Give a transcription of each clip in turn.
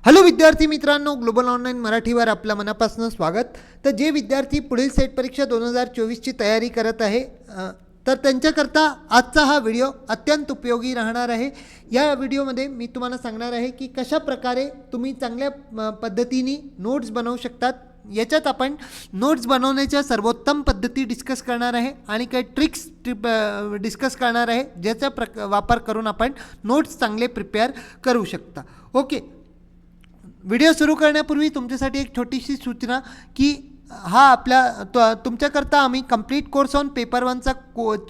Hello विद्यार्थी मित्रांनो, global online मराठीवर आपलं मनापासून स्वागत. तर जे विद्यार्थी पुढील सेट परीक्षा 2024ची तयारी करत आहे तर त्यांच्याकरता आजचा हा व्हिडिओ अत्यंत उपयोगी राहणार आहे. या व्हिडिओमध्ये मी तुम्हाला सांगणार आहे की कशा प्रकारे तुम्ही चांगल्या पद्धतीने नोट्स बनवू शकतात. याच्यात आपण नोट्स बनवण्याच्या सर्वोत्तम पद्धती डिस्कस करणार आहे आणि काही ट्रिक्स डिस्कस करणार आहे, ज्याचा वापर करून आपण नोट्स चांगले प्रिपेअर करू शकता. ओके, व्हिडिओ सुरू करण्यापूर्वी तुमच्यासाठी एक छोटीशी सूचना की हा आपल्या तुमच्याकरता आम्ही कंप्लीट कोर्स ऑन पेपर वनचा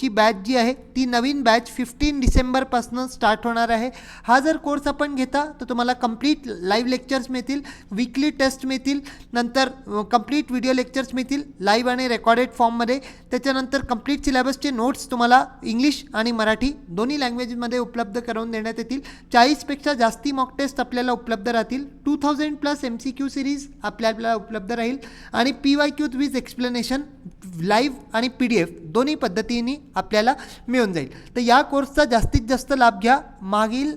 ची बॅच जी आहे ती नवीन बॅच 15 डिसेंबरपासून स्टार्ट होणार आहे. हा जर कोर्स आपण घेता तर तुम्हाला कंप्लीट लाईव्ह लेक्चर्स मिळतील, वीकली टेस्ट मिळतील, नंतर कंप्लीट व्हिडिओ लेक्चर्स मिळतील लाईव्ह आणि रेकॉर्डेड फॉर्ममध्ये. त्याच्यानंतर कंप्लीट सिलेबसचे नोट्स तुम्हाला इंग्लिश आणि मराठी दोन्ही लँग्वेजमध्ये उपलब्ध करून देण्यात येतील. 40पेक्षा जास्ती मॉक टेस्ट आपल्याला उपलब्ध राहतील. 2000+ MCQ सिरीज आपल्याला उपलब्ध राहील आणि PYQ विथ एक्सप्लेनेशन लाईव्ह आणि PDF दोन्ही पद्धतीने आपल्याला मिळून जाईल. तर या कोर्सचा जास्तीत जास्त लाभ घ्या. मागील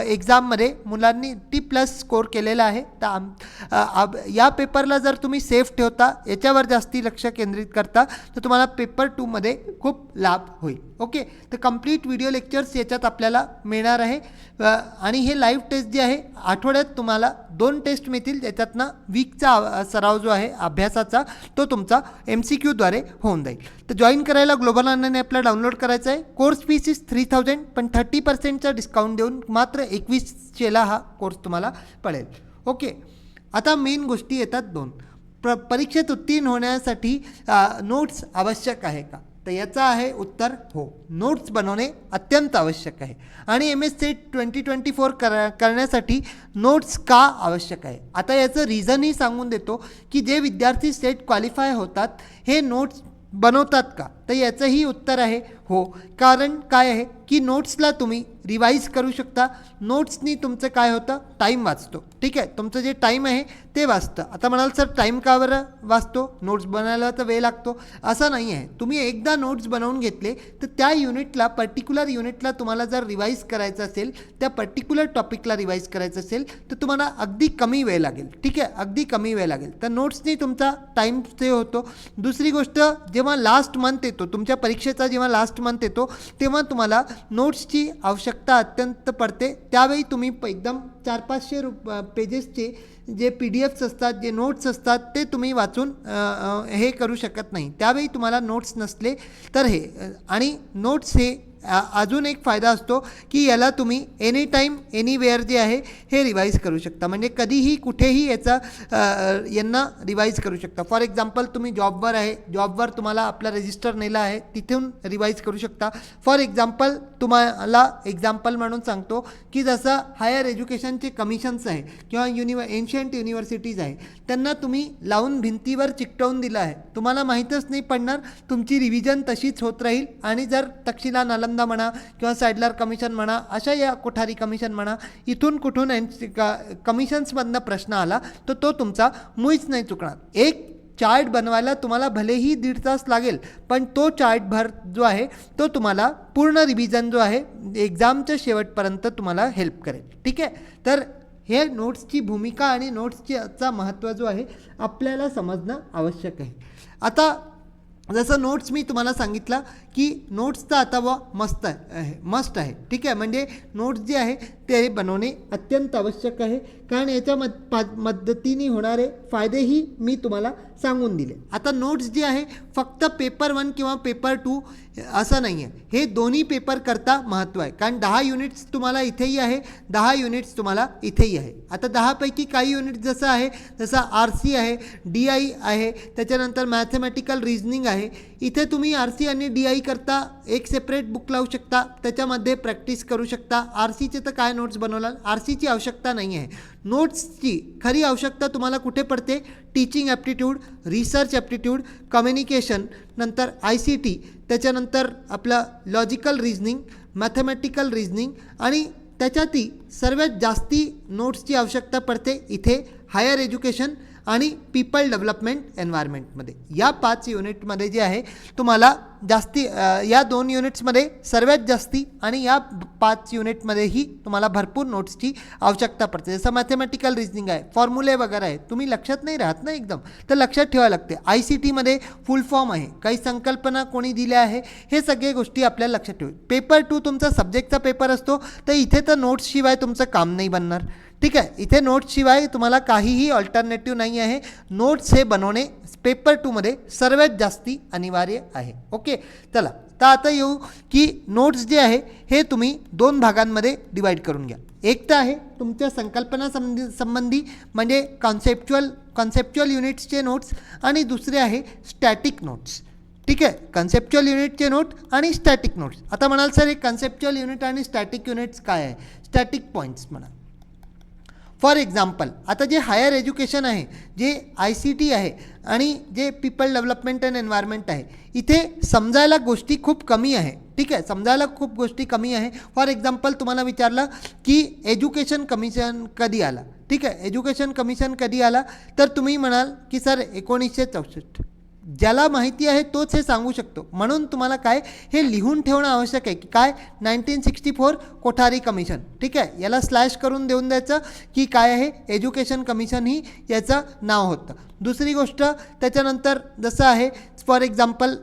एक्झाममध्ये मुलांनी T+ स्कोर केलेला आहे. तर या पेपरला जर तुम्ही सेफ ठेवता, याच्यावर जास्ती लक्ष केंद्रित करता, तर तुम्हाला पेपर 2मध्ये खूप लाभ होईल. ओके, तर कंप्लीट व्हिडिओ लेक्चर्स याच्यात आपल्याला मिळणार आहे आणि हे लाईव्ह टेस्ट जे आहे आठवड्यात तुम्हाला 2 टेस्ट मिळतील, ज्याच्यातनं वीकचा सराव जो आहे अभ्यासाचा तो तुमचा MCQद्वारे होऊन जाईल. तर जॉईन करायला ग्लोबल ऑनलाईन ॲपला डाउनलोड करायचं आहे. कोर्स फीस इज 3000, पण 30%चा डिस्काउंट देऊन मात्र 2100ला हा कोर्स तुम्हाला पडेल. ओके, आता मेन गोष्टी येतात 2. परीक्षेत उत्तीर्ण होण्यासाठी नोट्स आवश्यक आहे का? तर याचा आहे उत्तर हो. नोट्स बनवणे अत्यंत आवश्यक आहे आणि MS सेट 2024 करण्यासाठी नोट्स का आवश्यक आहे? आता याचं रिझनही सांगून देतो की जे विद्यार्थी सेट क्वालिफाय होतात हे नोट्स बनवतात का? तर याचंही उत्तर आहे हो. कारण काय आहे की नोट्सला तुम्ही रिवाईज करू शकता. नोट्सनी तुमचं काय होतं, टाईम वाचतो. ठीक आहे, तुमचं जे टाईम आहे ते वाचतं. आता म्हणाल सर टाईम का बरं वाचतो? नोट्स बनायला तर वेळ लागतो. असं नाही आहे. तुम्ही एकदा नोट्स बनवून घेतले तर त्या युनिटला, पर्टिक्युलर युनिटला तुम्हाला जर रिवाईज करायचं असेल, त्या पर्टिक्युलर टॉपिकला रिवाईज करायचं असेल तर तुम्हाला अगदी कमी वेळ लागेल. ठीक आहे, अगदी कमी वेळ लागेल. तर नोट्सनी तुमचा टाईम सेव्ह होतो. दुसरी गोष्ट, जेव्हा लास्ट मंथ येतो, तुमच्या परीक्षेचा जेव्हा लास्ट मंथ येतो तेव्हा तुम्हाला नोट्सची आवश्यकता अत्यंत पडते. त्यावेळी तुम्ही एकदम 400-500 पेजेसचे जे PDFs असतात, जे नोट्स असतात, ते तुम्ही वाचून हे करू शकत नाही. त्यावेळी तुम्हाला नोट्स नसले तर हे, आणि नोट्स हे अजून एक फायदा असतो की याला तुम्ही एनी टाईम एनीवेअर जे आहे हे रिवाईज करू शकता. म्हणजे कधीही कुठेही याचा यांना रिवाईज करू शकता. फॉर एक्झाम्पल तुम्ही जॉबवर आहे, जॉबवर तुम्हाला आपला रजिस्टर नेला आहे, तिथून रिवाईज करू शकता. फॉर एक्झाम्पल तुम्हाला एक्झाम्पल म्हणून सांगतो की जसं हायर एज्युकेशनचे कमिशन्स आहे किंवा एन्शियंट युनिव्हर्सिटीज आहे, त्यांना तुम्ही लावून भिंतीवर चिकटवून दिलं आहे. तुम्हाला माहीतच नाही पडणार, तुमची रिव्हिजन तशीच होत राहील. आणि जर तक्षशिला नालंदा म्हणा किंवा सॅडलर कमिशन म्हणा, अशा या कोठारी कमिशन म्हणा, इथून कुठून कमिशन्समधनं प्रश्न आला तर तो तुमचा मुळीच नाही चुकणार. एक चार्ट बनवायला तुम्हाला भलेही 1.5 तास लागेल, पण तो चार्टभर जो आहे तो तुम्हाला पूर्ण रिव्हिजन जो आहे एक्झामच्या शेवटपर्यंत तुम्हाला हेल्प करेल. ठीक आहे, तर हे नोट्सची भूमिका आणि नोट्सचा महत्त्व जो आहे आपल्याला समजणं आवश्यक आहे. आता जसं नोट्स मी तुम्हाला सांगितलं की नोट्सचा आता मस्त आहे. ठीक आहे, म्हणजे नोट्स जे आहे ते बनवणे अत्यंत आवश्यक आहे, कारण याच्या मदतीने होणारे फायदेही मी तुम्हाला सांगून दिले. आता नोट्स जे आहे फक्त पेपर 1 किंवा पेपर 2 असं नाही आहे, हे दोन्ही पेपर करता महत्त्व आहे. कारण 10 युनिट्स तुम्हाला इथेही आहे, 10 युनिट्स तुम्हाला इथेही आहे. आता 10पैकी काही युनिट्स जसं आहे, जसं RC आहे, DI आहे, त्याच्यानंतर मॅथमॅटिकल रिझनिंग आहे. इथे तुम्ही RC आणि DI करता एक सेपरेट बुक लावू शकता, त्याच्यामध्ये प्रॅक्टिस करू शकता. RCचे तर काय नोट्स बनवला, RCची आवश्यकता नाही आहे. नोट्सची खरी आवश्यकता तुम्हाला कुठे पडते? Teaching aptitude, research aptitude, communication, नंतर ICT, त्याच्यानंतर आपलं लॉजिकल रिझनिंग, मॅथमॅटिकल रिझनिंग, आणि त्याच्यातही सर्वात जास्ती नोट्सची आवश्यकता पडते इथे हायर एज्युकेशन आणि पीपल डेव्हलपमेंट एन्व्हायरमेंटमध्ये. या 5 युनिटमध्ये जे आहे तुम्हाला जास्ती या 2 युनिट्समध्ये सर्वात जास्ती आणि या 5 युनिटमध्येही तुम्हाला भरपूर नोट्सची आवश्यकता पडते. जसं मॅथमॅटिकल रिजनिंग आहे, फॉर्म्युले वगैरे आहे, तुम्ही लक्षात नाही राहत ना एकदम, तर लक्षात ठेवायला लागते. ICTमध्ये फुल फॉर्म आहे, काही संकल्पना कोणी दिल्या आहे, हे सगळे गोष्टी आपल्याला लक्षात ठेवा. पेपर 2 तुमचा सब्जेक्टचा पेपर असतो, तर इथे तर नोट्सशिवाय तुमचं काम नाही बनणार. ठीक आहे, इथे नोट्सशिवाय तुम्हाला काहीही ऑल्टरनेटिव्ह नाही आहे. नोट्स हे बनवणे पेपर 2मध्ये सर्वात जास्ती अनिवार्य आहे. ओके, चला तर आता येऊ की नोट्स जे आहे हे तुम्ही 2 भागांमध्ये डिवाईड करून घ्या. एक तर आहे तुमच्या संकल्पना संबंधी म्हणजे कॉन्सेप्च्युअल युनिट्सचे नोट्स आणि दुसरे आहे स्टॅटिक नोट्स. ठीक आहे, कन्सेप्च्युअल युनिटचे नोट आणि स्टॅटिक नोट्स. आता म्हणाल सर हे कन्सेप्च्युअल युनिट आणि स्टॅटिक युनिट्स काय आहे? स्टॅटिक पॉईंट्स म्हणा. फॉर एक्झाम्पल, आता जे हायर एज्युकेशन आहे, जे ICT आहे आणि जे पीपल डेव्हलपमेंट अँड एन्व्हायरमेंट आहे, इथे समजायला गोष्टी खूप कमी आहे. ठीक आहे, समजायला खूप गोष्टी कमी आहे. फॉर एक्झाम्पल तुम्हाला विचारलं की एज्युकेशन कमिशन कधी आला. ठीक आहे, एज्युकेशन कमिशन कधी आला, तर तुम्ही म्हणाल की सर 1964. ज्याला माहिती आहे तोच हे सांगू शकतो. म्हणून तुम्हाला काय हे लिहून ठेवणं आवश्यक आहे की काय 1964 कोठारी कमिशन. ठीक आहे, याला स्लॅश करून देऊन द्यायचं की काय आहे एज्युकेशन कमिशन ही याचं नाव होतं. दुसरी गोष्ट त्याच्यानंतर जसं आहे फॉर एक्झाम्पल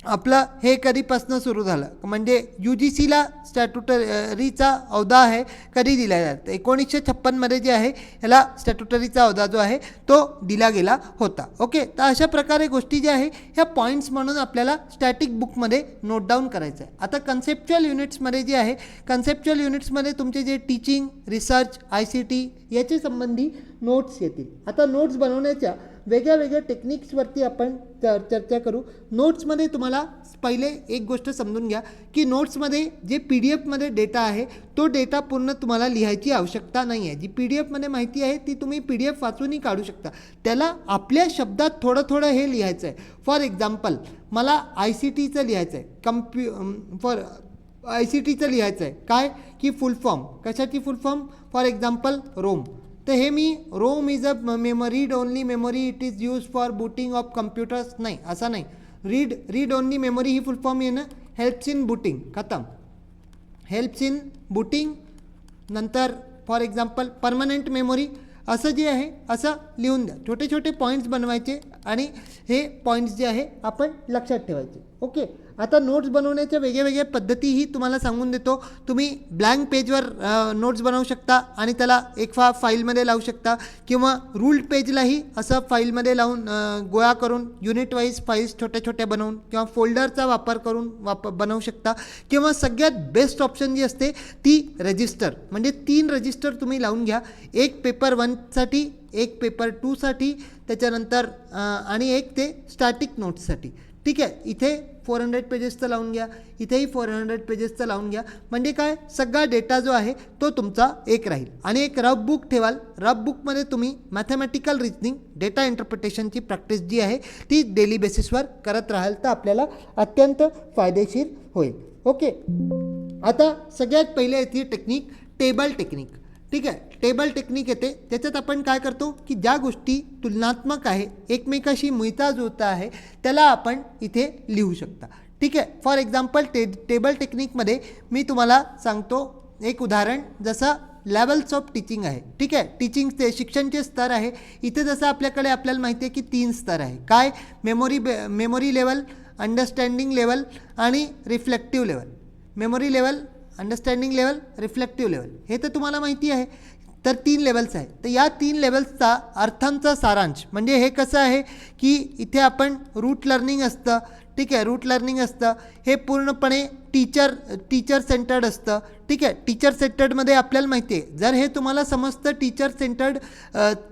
आपलं हे कधीपासून सुरू झालं म्हणजे UGCला स्टॅट्युटरीचा अहदा आहे कधी दिला जातो 1956मध्ये जे आहे ह्याला स्टॅट्युटरीचा अहदा जो आहे तो दिला गेला होता. ओके, तर अशा प्रकारे गोष्टी ज्या आहे ह्या पॉईंट्स म्हणून आपल्याला स्टॅटिक बुकमध्ये नोट डाऊन करायचं आहे. आता कन्सेप्च्युअल युनिट्समध्ये जे आहे कन्सेप्च्युअल युनिट्समध्ये तुमचे जे टीचिंग, रिसर्च, ICT याचे संबंधी नोट्स येतील. आता नोट्स बनवण्याच्या वेगळ्या टेक्निक्सवरती आपण चर्चा करू. नोट्समध्ये तुम्हाला पहिले एक गोष्ट समजून घ्या की नोट्समध्ये जे PDFमध्ये डेटा आहे तो डेटा पूर्ण तुम्हाला लिहायची आवश्यकता नाही आहे. जी PDFमध्ये माहिती आहे ती तुम्ही PDF वाचूनही काढू शकता. त्याला आपल्या शब्दात थोडं हे लिहायचं आहे. फॉर एक्झाम्पल मला ICTचं लिहायचं आहे, ICTचं लिहायचं आहे काय की फुल फॉर्म. कशाची full form? For example ROM. तर हे मी ROM is a read only memory, it is use for booting of computers. नाही, असं नाही. रीड ओनली मेमोरी ही फुल फॉर्म आहे ना. हेल्प्स इन बूटिंग, खतम. Helps in booting. नंतर फॉर एक्झाम्पल परमनंट मेमोरी. असं जे आहे असं लिहून द्या. छोटे पॉईंट्स बनवायचे आणि हे पॉईंट्स जे आहे आपण लक्षात ठेवायचे. ओके, आता नोट्स बनवण्याच्या वेगळ्या पद्धतीही तुम्हाला सांगून देतो. तुम्ही ब्लँक पेजवर नोट्स बनवू शकता आणि त्याला एक फाईलमध्ये लावू शकता किंवा रूल्ड पेजलाही असं फाईलमध्ये लावून गोळा करून युनिट वाईज फाईल्स छोट्या बनवून किंवा फोल्डरचा वापर करून बनवू शकता. किंवा सगळ्यात बेस्ट ऑप्शन जी असते ती रजिस्टर, म्हणजे 3 रजिस्टर तुम्ही लावून घ्या. एक पेपर 1साठी, एक पेपर 2साठी, त्याच्यानंतर आणि एक ते स्टॅटिक नोट्ससाठी. ठीक आहे, इथे 400 पेजेसचं लावून घ्या, इथेही 400 पेजेसचं लावून घ्या. म्हणजे काय सगळा डेटा जो आहे तो तुमचा एक राहील. आणि एक रफ बुक ठेवाल. रफ बुकमध्ये तुम्ही मॅथमॅटिकल रिजनिंग, डेटा इंटरप्रिटेशनची प्रॅक्टिस जी आहे ती डेली बेसिसवर करत राहाल तर आपल्याला अत्यंत फायदेशीर होईल. ओके, आता सगळ्यात पहिले येते टेक्निक टेबल टेक्निक. ठीक आहे, टेबल टेक्निक येते. त्याच्यात आपण काय करतो की ज्या गोष्टी तुलनात्मक आहे, एकमेकाशी मिळता जुळता आहे, त्याला आपण इथे लिहू शकता. ठीक आहे, फॉर एक्झाम्पल टेबल टेक्निकमध्ये मी तुम्हाला सांगतो एक उदाहरण. जसं लेवल्स ऑफ टीचिंग आहे. ठीक आहे, टीचिंगचे शिक्षणचे स्तर आहे. इथे जसं आपल्याला माहिती आहे की 3 स्तर आहे. काय? मेमोरी लेवल, अंडरस्टँडिंग लेवल आणि reflective level. Memory level, understanding level, reflective level, हे तर तुम्हाला माहिती आहे. तर 3 लेवल्स आहे. तर या 3 लेवल्सचा अर्थांचा सारांश म्हणजे हे कसं आहे की इथे आपण रूट लर्निंग असतं. ठीक आहे, रूट लर्निंग असतं हे पूर्णपणे टीचर सेंटर्ड असतं. ठीक आहे, टीचर सेंटर्डमध्ये आपल्याला माहिती आहे जर हे तुम्हाला समजतं टीचर सेंटर्ड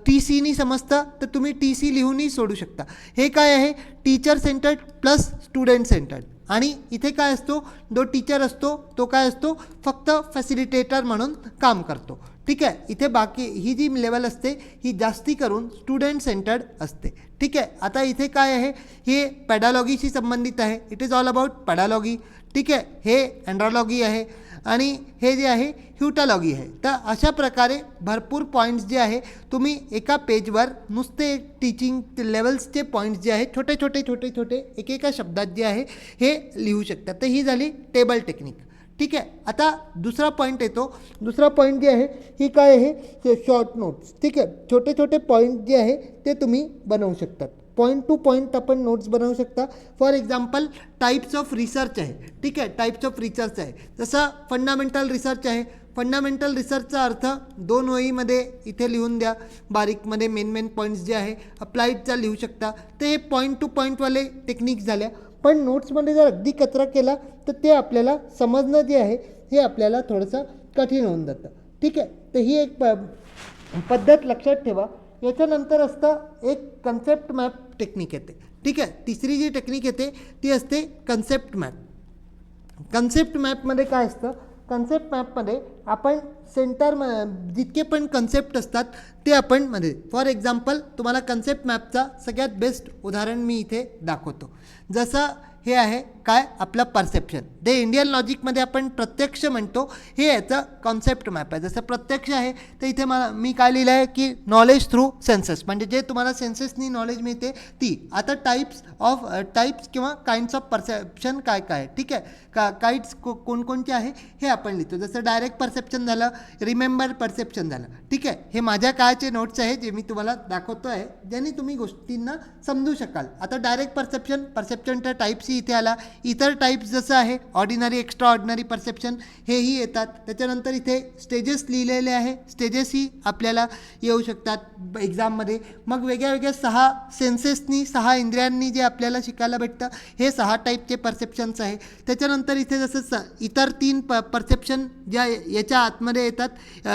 TCनी समजतं तर तुम्ही TC लिहूनही सोडू शकता. हे काय आहे? Teacher centred plus student centred. आणि इथे काय असतो? जो टीचर असतो तो काय असतो? फक्त फॅसिलिटेटर म्हणून काम करतो. ठीक आहे. इथे बाकी ही जी लेवल असते ही जास्ती करून स्टुडंट सेंटर्ड असते. ठीक आहे. आता इथे काय आहे, हे पॅडालॉगीशी संबंधित आहे. It is all about pedology. ठीक आहे. हे अँड्रॉलॉगी आहे आणि हे जे आहे ह्युटालॉगी आहे. तर अशा प्रकारे भरपूर पॉईंट्स जे आहे तुम्ही एका पेजवर नुसते टीचिंग लेवल्सचे पॉईंट्स जे आहे छोटे छोटे छोटे छोटे एकेका शब्दात जे आहे हे लिहू शकतात. तर ही झाली टेबल टेक्निक. ठीक आहे. आता दुसरा पॉईंट येतो. दुसरा पॉईंट जे आहे ही काय आहे, शॉर्ट नोट्स. ठीक आहे. छोटे छोटे पॉईंट जे आहे ते तुम्ही बनवू शकतात. पॉईंट टू पॉईंट आपण नोट्स बनवू शकता. For example types of research आहे. ठीक आहे. टाईप्स ऑफ रिसर्च आहे. जसं फंडामेंटल रिसर्च आहे. फंडामेंटल रिसर्चचा अर्थ 2 वहीमध्ये इथे लिहून द्या बारीकमध्ये मेन पॉईंट्स जे आहे. अप्लाइडचा लिहू शकता. तर हे पॉईंट टू पॉईंटवाले टेक्निक्स झाल्या. पण नोट्समध्ये जर अगदी कचरा केला तर ते आपल्याला समजणं जे आहे हे आपल्याला थोडंसं कठीण होऊन जातं. ठीक आहे. तर ही एक पद्धत लक्षात ठेवा. याच्यानंतर असतं एक कन्सेप्ट मॅप टेक्निक येते. ठीक आहे. तिसरी जी टेक्निक येते ती असते कन्सेप्ट मॅप. कन्सेप्ट मॅपमध्ये काय असतं, कन्सेप्ट मॅपमध्ये आपण सेंटर जितके पण कन्सेप्ट असतात ते आपण मध्ये, फॉर एक्झाम्पल तुम्हाला कन्सेप्ट मॅपचा सगळ्यात बेस्ट उदाहरण मी इथे दाखवतो. जसं हे आहे काय आपलं परसेप्शन. ते इंडियन लॉजिकमध्ये आपण प्रत्यक्ष म्हणतो, हे याचं कॉन्सेप्ट मॅप आहे. जसं प्रत्यक्ष आहे तर इथे मी काय लिहिलं आहे की नॉलेज थ्रू सेन्सेस, म्हणजे जे तुम्हाला सेन्सेसनी नॉलेज मिळते ती. आता टाईप्स किंवा काइंड्स ऑफ परसेप्शन काय काय. ठीक आहे. काइंड्स कोणकोणते आहे हे आपण लिहितो. जसं डायरेक्ट परसेप्शन झालं, रिमेंबर परसेप्शन झालं. ठीक आहे. हे माझ्या काळाचे नोट्स आहे जे मी तुम्हाला दाखवतो आहे, ज्यांनी तुम्ही गोष्टींना समजू शकाल. आता डायरेक्ट परसेप्शनच्या टाईप्स इथे आला. इतर टाईप्स जसं आहे ऑर्डिनरी, एक्स्ट्रा ऑर्डिनरी परसेप्शन हेही येतात. त्याच्यानंतर इथे स्टेजेस लिहिलेले आहे. स्टेजेसही आपल्याला येऊ शकतात एक्झाममध्ये. मग वेगळ्या 6 सेन्सेसनी 6 इंद्रियांनी जे आपल्याला शिकायला भेटतं हे 6 टाईपचे परसेप्शन्स आहे. त्याच्यानंतर इथे जसं इतर 3 परसेप्शन ज्या याच्या आतमध्ये येतात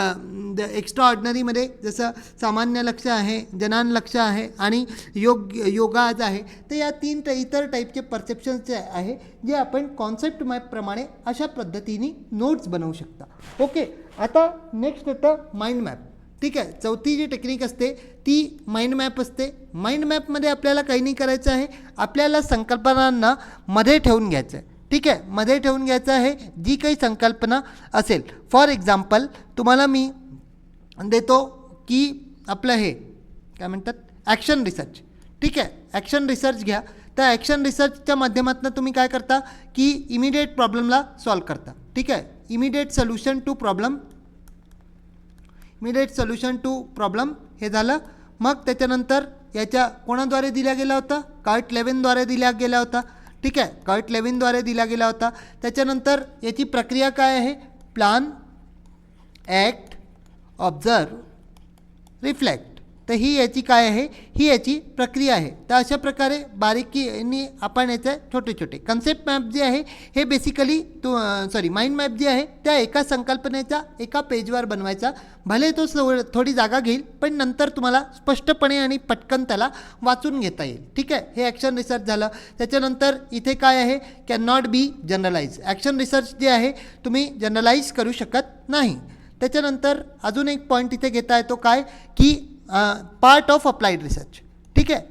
एक्स्ट्रा ऑर्डिनरीमध्ये, जसं सामान्य लक्ष आहे, जनान लक्ष आहे आणि योगाज आहे. तर या 3 इतर टाईपचे परसेप्शन्स आहे जे आपण कॉन्सेप्ट मॅपप्रमाणे अशा पद्धतीने नोट्स बनवू शकता. ओके. आता नेक्स्ट येतं माइंड मॅप. ठीक आहे. चौथी जी टेक्निक असते ती माइंड मॅप असते. माइंड मॅपमध्ये आपल्याला काही नाही करायचं आहे, आपल्याला संकल्पनांना मध्ये ठेवून घ्यायचं आहे. ठीक आहे. मध्ये ठेवून घ्यायचं आहे जी काही संकल्पना असेल. फॉर एक्झाम्पल तुम्हाला मी देतो की आपलं हे काय म्हणतात ॲक्शन रिसर्च. ठीक आहे. ॲक्शन रिसर्च घ्या. तर ॲक्शन रिसर्चच्या माध्यमातून तुम्ही काय करता की इमिडिएट प्रॉब्लेमला सॉल्व करता. ठीक आहे. इमिडिएट सोल्युशन टू प्रॉब्लेम हे झालं. मग त्याच्यानंतर याच्या कोणाद्वारे दिला गेला होता, कार्ट लेव्हिनद्वारे दिला गेला होता. ठीक आहे. कार्ट लेव्हिनद्वारे दिला गेला होता. त्याच्यानंतर याची प्रक्रिया काय आहे, प्लॅन, ॲक्ट, ऑब्झर्व, रिफ्लेक्ट. तर ही याची काय आहे, ही याची प्रक्रिया आहे. तर अशा प्रकारे बारीकीने आपण याचे छोटे छोटे कन्सेप्ट मॅप जे आहे हे बेसिकली माइंड मॅप जे आहे त्या एका संकल्पनेचा एका पेजवर बनवायचा. भले तो थोडी जागा घेईल पण नंतर तुम्हाला स्पष्टपणे आणि पटकन त्याला वाचून घेता येईल. ठीक आहे. हे ॲक्शन रिसर्च झालं. त्याच्यानंतर इथे काय आहे, can not be generalise. Action research जे आहे तुम्ही जनरलाइज करू शकत नाही. त्याच्यानंतर अजून एक पॉईंट इथे घेता येतो काय की पार्ट ऑफ अप्लाइड रिसर्च. ठीक आहे.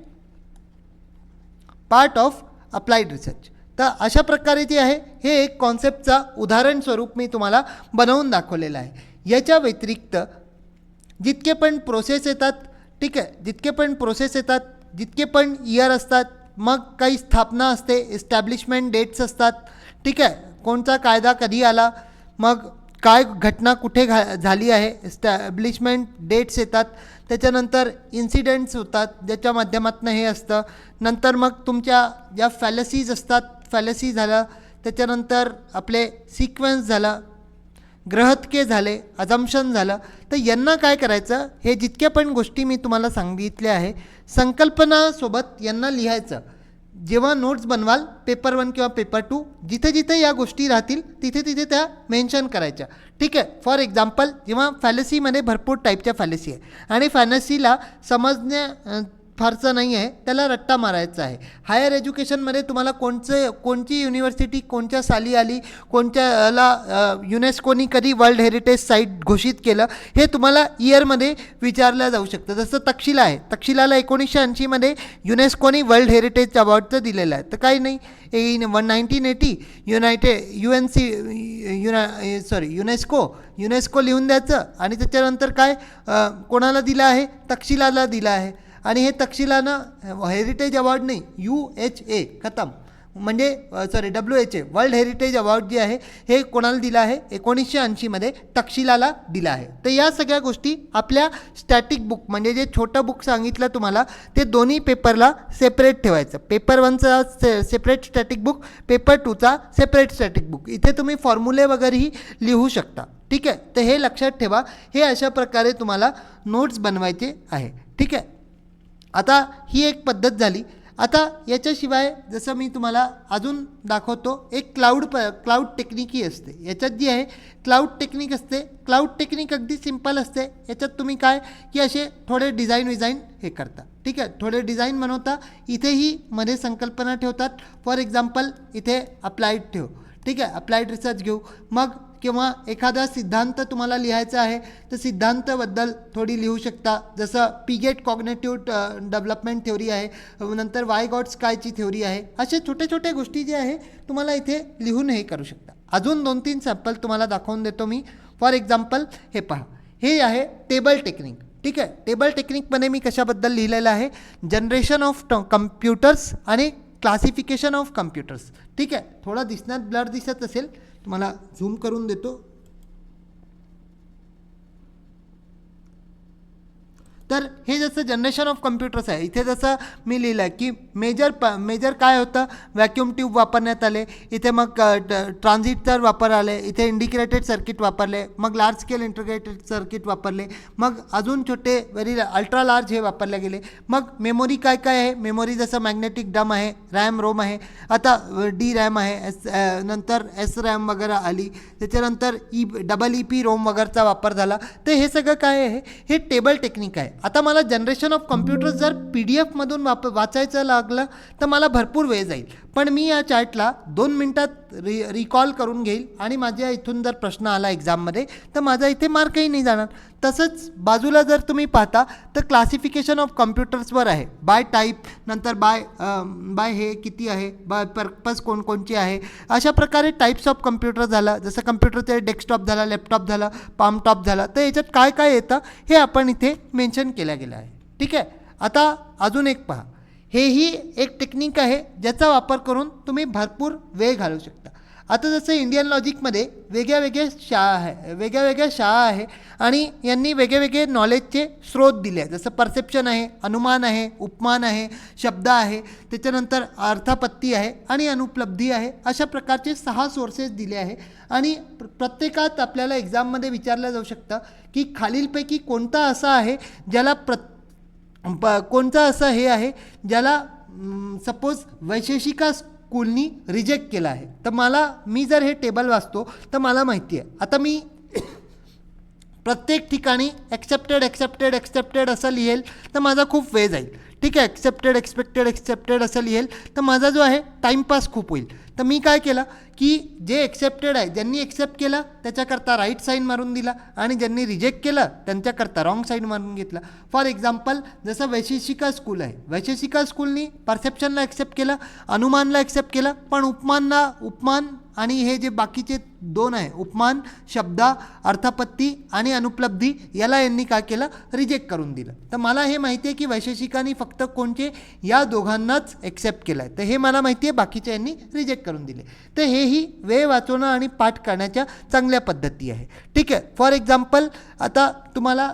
Part of applied research. तर अशा प्रकारे जे आहे हे एक कॉन्सेप्टचा उदाहरण स्वरूप मी तुम्हाला बनवून दाखवलेलं आहे. याच्या व्यतिरिक्त जितके पण प्रोसेस येतात, ठीक आहे, जितके पण इयर असतात, मग काही स्थापना असते, एस्टॅब्लिशमेंट डेट्स असतात. ठीक आहे. कोणता कायदा कधी आला, मग काय घटना कुठे झाली आहे, एस्टॅब्लिशमेंट डेट्स येतात. त्याच्यानंतर इन्सिडेंट्स होतात ज्याच्या माध्यमातून हे असतं. नंतर मग तुमच्या ज्या फॅलसीज असतात, फॅलसी झालं. त्याच्यानंतर आपले सिक्वेन्स झाला, ग्रहतके झाले, अजम्पशन झालं. तर यांना काय करायचं, हे जितक्या पण गोष्टी मी तुम्हाला सांगितल्या आहे संकल्पनासोबत यांना लिहायचं. जेव्हा नोट्स बनवाल पेपर 1 किंवा पेपर 2 जिथे जिथे या गोष्टी राहतील तिथे तिथे त्या मेन्शन करायच्या. ठीक आहे. फॉर एक्झाम्पल जेव्हा फॅलसीमध्ये भरपूर टाईपच्या फॅलसी आहे आणि फॅलसीला फारसा नाही आहे, त्याला रट्टा मारायचा आहे. हायर एज्युकेशनमध्ये तुम्हाला कोणची युनिव्हर्सिटी कोणत्या साली आली, कोणत्याला युनेस्कोनी कधी वर्ल्ड हेरिटेज साईट घोषित केलं, हे तुम्हाला इयरमध्ये विचारलं जाऊ शकतं. जसं तक्षशिला आहे, तक्षशिलाला 1980मध्ये युनेस्कोनी वर्ल्ड हेरिटेज अवॉर्डचं दिलेलं आहे. तर काही नाही, 1980 युनेस्को लिहून द्यायचं आणि त्याच्यानंतर काय कोणाला दिलं आहे, तक्षशिलाला दिलं आहे. आणि हे तक्षशिलानं हेरिटेज अवॉर्ड नाही, UHA खतम, म्हणजे WHA वर्ल्ड हेरिटेज अवॉर्ड जे आहे हे कोणाला दिलं आहे, 1980मध्ये तक्षशिलाला दिलं आहे. तर या सगळ्या गोष्टी आपल्या स्टॅटिक बुक म्हणजे जे छोटं बुक सांगितलं तुम्हाला ते दोन्ही पेपरला सेपरेट ठेवायचं. पेपर 1चा सेपरेट स्टॅटिक बुक, पेपर 2चा सेपरेट स्टॅटिक बुक. इथे तुम्ही फॉर्म्युले वगैरेही लिहू शकता. ठीक आहे, तर हे लक्षात ठेवा. हे अशा प्रकारे तुम्हाला नोट्स बनवायचे आहे. ठीक आहे, आता ही एक पद्धत झाली. आता याच्याशिवाय जसं मी तुम्हाला अजून दाखवतो, एक क्लाउड टेक्निकही असते. याच्यात जी आहे क्लाउड टेक्निक असते. क्लाउड टेक्निक अगदी सिंपल असते. याच्यात तुम्ही काय की असे थोडे डिझाईन हे करता. ठीक आहे, थोडे डिझाईन बनवता. इथेही मध्ये संकल्पना ठेवतात. फॉर एक्झाम्पल इथे अप्लाइड ठेव. ठीक आहे, अप्लाइड रिसर्च घेऊ. मग किंवा एखादा सिद्धांत तुम्हाला लिहायचा आहे तर सिद्धांताबद्दल थोडी लिहू शकता. जसं पिगेट कॉग्नेटिव्ह डेव्हलपमेंट थ्योरी आहे, नंतर वायगॉट्स कायची थ्योरी आहे. असे छोटे छोटे गोष्टी जे आहे तुम्हाला इथे लिहून हे करू शकता. अजून 2-3 सॅम्पल तुम्हाला दाखवून देतो मी. फॉर एक्झाम्पल हे पहा, हे आहे टेबल टेक्निक. ठीक आहे, टेबल टेक्निकमध्ये मी कशाबद्दल लिहिलेलं आहे, जनरेशन ऑफ कम्प्युटर्स आणि क्लासिफिकेशन ऑफ कम्प्युटर्स. ठीक आहे, थोडा दिसण्यात ब्लर दिसत असेल, तुम्हाला झूम करून देतो. तर हे जसं जनरेशन ऑफ कम्प्युटर्स आहे, इथे जसं मी लिहिलं आहे की मेजर काय होतं, व्हॅक्यूम ट्यूब वापरण्यात आले. इथे मग ट्रान्झिस्टर वापर आले, इथे इंडिकेटेड सर्किट वापरले, मग लार्ज स्केल इंटिग्रेटेड सर्किट वापरले, मग अजून छोटे अल्ट्रा लार्ज हे वापरले गेले. मग मेमोरी काय काय आहे, मेमोरी जसं मॅग्नेटिक ड्रम आहे, रॅम रोम आहे, आता DRAM आहे, नंतर SRAM वगैरे आली, त्याच्यानंतर EEP रोम वगैरेचा वापर झाला. तर हे सगळं काय आहे, हे टेबल टेक्निक आहे. आता मला जनरेशन ऑफ कम्प्युटर्स जर PDF मधून वाचायचं लागलं तर मला भरपूर वेळ जाईल. पण मी या चार्टला 2 मिनिटात रिकॉल करून घेईल आणि माझ्या इथून जर प्रश्न आला एक्झाममध्ये तर माझा इथे मार्कही नाही जाणार. तसंच बाजूला जर तुम्ही पाहता तर क्लासिफिकेशन ऑफ कम्प्युटर्सवर आहे, बाय टाईप, नंतर बाय हे किती आहे, बाय पर्पज कोणकोणची आहे, अशा प्रकारे टाईप्स ऑफ कम्प्युटर झाला. जसं कम्प्युटरचे डेस्कटॉप झाला, लॅपटॉप झाला, पामटॉप झाला. तर याच्यात काय काय येतं हे आपण इथे मेन्शन केलं गेलं आहे. ठीक आहे, आता अजून एक पहा, हेही एक टेक्निक आहे ज्याचा वापर करून तुम्ही भरपूर वेळ घालवू शकता. आता जसं इंडियन लॉजिकमध्ये वेगळ्या शाळा आहे आणि यांनी वेगळे नॉलेजचे स्रोत दिले आहे. जसं परसेप्शन आहे, अनुमान आहे, उपमान आहे, शब्द आहे, त्याच्यानंतर अर्थापत्ती आहे आणि अनुपलब्धी आहे. अशा प्रकारचे 6 सोर्सेस दिले आहे. आणि प्रत्येकात आपल्याला एक्झाममध्ये विचारलं जाऊ शकतं की खालीलपैकी कोणता असा आहे ज्याला कोणता असं हे आहे ज्याला सपोज वैशेषिका स्कूलनी रिजेक्ट केलं आहे. तर मी जर हे टेबल वाचतो तर मला माहिती आहे. आता मी प्रत्येक ठिकाणी एक्सेप्टेड असं लिहेल तर माझा खूप वेळ जाईल. ठीक आहे, एक्सेप्टेड असं लिहेल तर माझा जो आहे टाईमपास खूप होईल. तर मी काय केलं की जे एक्सेप्टेड आहे, ज्यांनी एक्सेप्ट केलं त्याच्याकरता राईट साईन मारून दिला आणि ज्यांनी रिजेक्ट केलं त्यांच्याकरता रॉंग साईन मारून घेतला. फॉर एक्झाम्पल जसं वैशेषिका स्कूल आहे, वैशेषिका स्कूलनी परसेप्शनला एक्सेप्ट केलं, अनुमानला एक्सेप्ट केलं, पण उपमान आणि हे जे बाकीचे 2 आहे, उपमान, शब्द, अर्थापत्ती आणि अनुपलब्धी, याला यांनी काय केलं, रिजेक्ट करून दिलं. तर मला हे माहिती आहे की वैशेषिकांनी फक्त कोणते या दोघांनाच एक्सेप्ट केलं आहे. तर हे मला माहिती आहे, बाकीच्या यांनी रिजेक्ट करून दिले. तर हेही वेळ वाचवणं आणि पाठ करण्याच्या चांगल्या पद्धती आहे. ठीक आहे, फॉर एक्झाम्पल आता तुम्हाला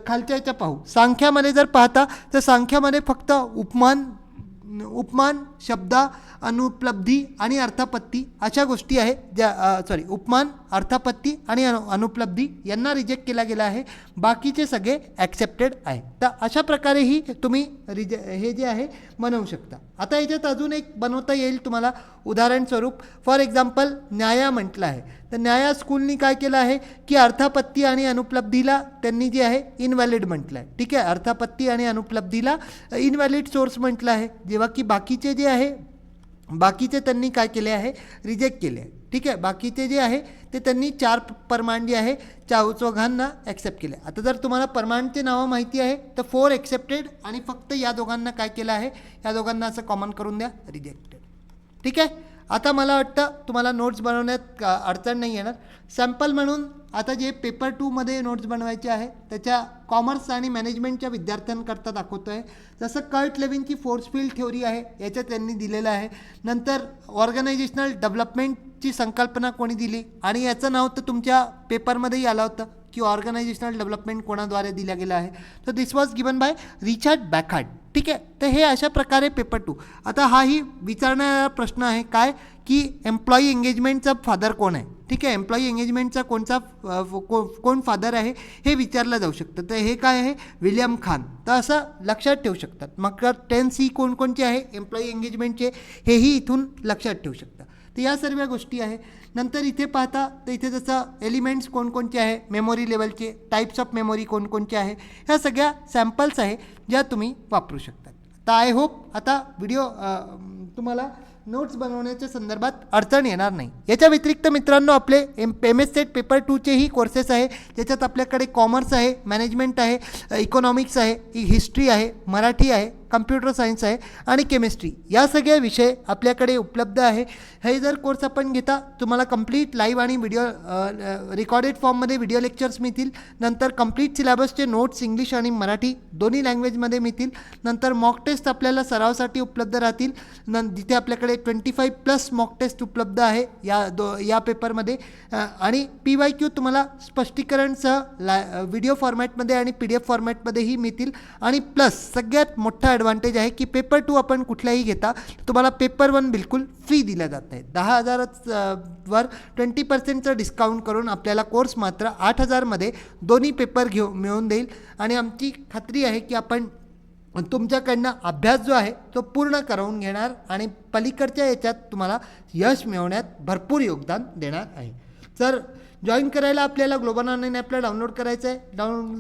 खालच्या याच्या पाहू, सांख्यामध्ये जर पाहता तर सांख्यामध्ये फक्त उपमान, शब्द, अनुपलब्धी आणि अर्थापत्ती अशा गोष्टी आहे ज्या उपमान, अर्थापत्ती आणि अनुपलब्धी यांना रिजेक्ट केला गेला आहे. बाकीचे सगळे ॲक्सेप्टेड आहे. तर अशा प्रकारेही तुम्ही हे जे आहे बनवू शकता. आता याच्यात अजून एक बनवता येईल तुम्हाला उदाहरण स्वरूप. फॉर एक्झाम्पल न्याया म्हटलं आहे तर न्याया स्कूलनी काय केलं आहे की अर्थापत्ती आणि अनुपलब्धीला त्यांनी जे आहे इनव्हॅलिड म्हटलं आहे. ठीक आहे, अर्थापत्ती आणि अनुपलब्धीला इनव्हॅलिड सोर्स म्हटलं आहे, जेव्हा की बाकीचे जे आहे बाकीचे त्यांनी काय केले आहे रिजेक्ट केले आहे. ठीक आहे, बाकीचे जे आहे ते त्यांनी 4 प्रमाण जे आहे चौघांना ॲक्सेप्ट केले. आता जर तुम्हाला प्रमाणचे नावं माहिती आहे तर 4 ॲक्सेप्टेड आणि फक्त या दोघांना काय केलं आहे, या दोघांना असं कॉमन करून द्या रिजेक्टेड. ठीक आहे, आता मला वाटतं तुम्हाला नोट्स बनवण्यात अडचण नाही येणार. सॅम्पल म्हणून आता जे पेपर 2मध्ये नोट्स बनवायचे आहे त्याच्या कॉमर्स आणि मॅनेजमेंटच्या विद्यार्थ्यांकरता दाखवतो आहे. जसं कर्ट लेविनची फोर्स फील्ड थ्योरी आहे याच्यात त्यांनी दिलेलं आहे. नंतर ऑर्गनायझेशनल डेव्हलपमेंटची संकल्पना कोणी दिली आणि याचं नाव तर तुमच्या पेपरमध्येही आलं होतं की ऑर्गनायझेशनल डेव्हलपमेंट कोणाद्वारे दिला गेला आहे. तर दिस वॉज गिवन बाय रिचर्ड बॅकहार्ड. ठीक आहे, तर हे अशा प्रकारे पेपर 2. आता हाही विचारणारा प्रश्न आहे काय की एम्प्लॉई एंगेजमेंटचा फादर कोण आहे. ठीक आहे, एम्प्लॉई एंगेजमेंटचा कोण फादर आहे हे विचारलं जाऊ शकतं. तर हे काय आहे विल्यम खान. तर असं लक्षात ठेवू शकतात. मग 10C कोणकोणचे आहे एम्प्लॉई एंगेजमेंटचे हेही इथून लक्षात ठेवू शकता. तर या सर्व गोष्टी आहे. नंतर इथे पाहता तर इथे जसं एलिमेंट्स कोणकोणचे आहे, मेमोरी लेवलचे टाईप्स ऑफ मेमोरी कोणकोणचे आहे, ह्या सगळ्या सॅम्पल्स आहे ज्या तुम्ही वापरू शकता. तर आय होप आता व्हिडिओ तुम्हाला नोट्स बनवण्याच्या संदर्भात अडचण येणार नाही. याच्या व्यतिरिक्त मित्रांनो आपले MS सेट पेपर 2चेही कोर्सेस आहे ज्याच्यात आपल्याकडे कॉमर्स आहे, मॅनेजमेंट आहे, इकॉनॉमिक्स आहे, हिस्ट्री आहे, मराठी आहे, कम्प्युटर सायन्स आहे आणि केमिस्ट्री, या सगळ्या विषय आपल्याकडे उपलब्ध आहे. हे जर कोर्स आपण घेता तुम्हाला कंप्लीट लाईव्ह आणि व्हिडिओ रेकॉर्डेड फॉर्ममध्ये व्हिडिओ लेक्चर्स मिळतील. नंतर कंप्लीट सिलेबसचे नोट्स इंग्लिश आणि मराठी दोन्ही लँग्वेजमध्ये मिळतील. नंतर मॉक टेस्ट आपल्याला सरावासाठी उपलब्ध राहतील. जिथे आपल्याकडे 25+ मॉक टेस्ट उपलब्ध आहे या पेपरमध्ये आणि PYQ तुम्हाला स्पष्टीकरणसह व्हिडिओ फॉर्मॅटमध्ये आणि PDF फॉर्मॅटमध्येही मिळतील. आणि प्लस सगळ्यात मोठा ॲडव्हान्टेज आहे की पेपर 2 आपण कुठलाही घेता तुम्हाला पेपर 1 बिलकुल फ्री दिला जात आहे. 10,000वर 20% डिस्काउंट करून आपल्याला कोर्स मात्र 8,000मध्ये दोन्ही पेपर मिळवून देईल. आणि आमची खात्री आहे की आपण तुमच्याकडनं अभ्यास जो आहे तो पूर्ण करवून घेणार आणि पलीकडच्या याच्यात तुम्हाला यश मिळवण्यात भरपूर योगदान देणार आहे. तर जॉईन करायला आपल्याला ग्लोबल ऑनलाईन ॲपला डाउनलोड करायचं आहे.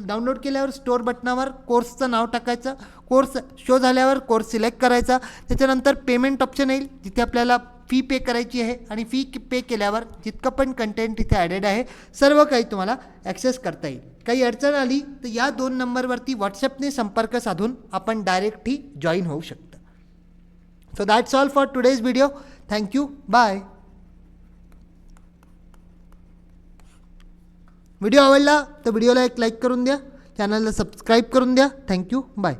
डाउनलोड केल्यावर स्टोअर बटनावर कोर्सचं नाव टाकायचं. कोर्स शो झाल्यावर कोर्स सिलेक्ट करायचा. त्याच्यानंतर पेमेंट ऑप्शन येईल जिथे आपल्याला फी पे करायची आहे आणि फी पे केल्यावर जितकं पण कंटेंट इथे ॲडेड आहे सर्व काही तुम्हाला ॲक्सेस करता येईल. काही अडचण आली तर या 2 नंबरवरती व्हॉट्सअपने संपर्क साधून आपण डायरेक्टही जॉईन होऊ शकता. So that's all for today's video. Thank you, bye. Video आवडला तर व्हिडिओला एक लाईक करून द्या, चॅनलला सबस्क्राईब करून द्या. Thank you, bye.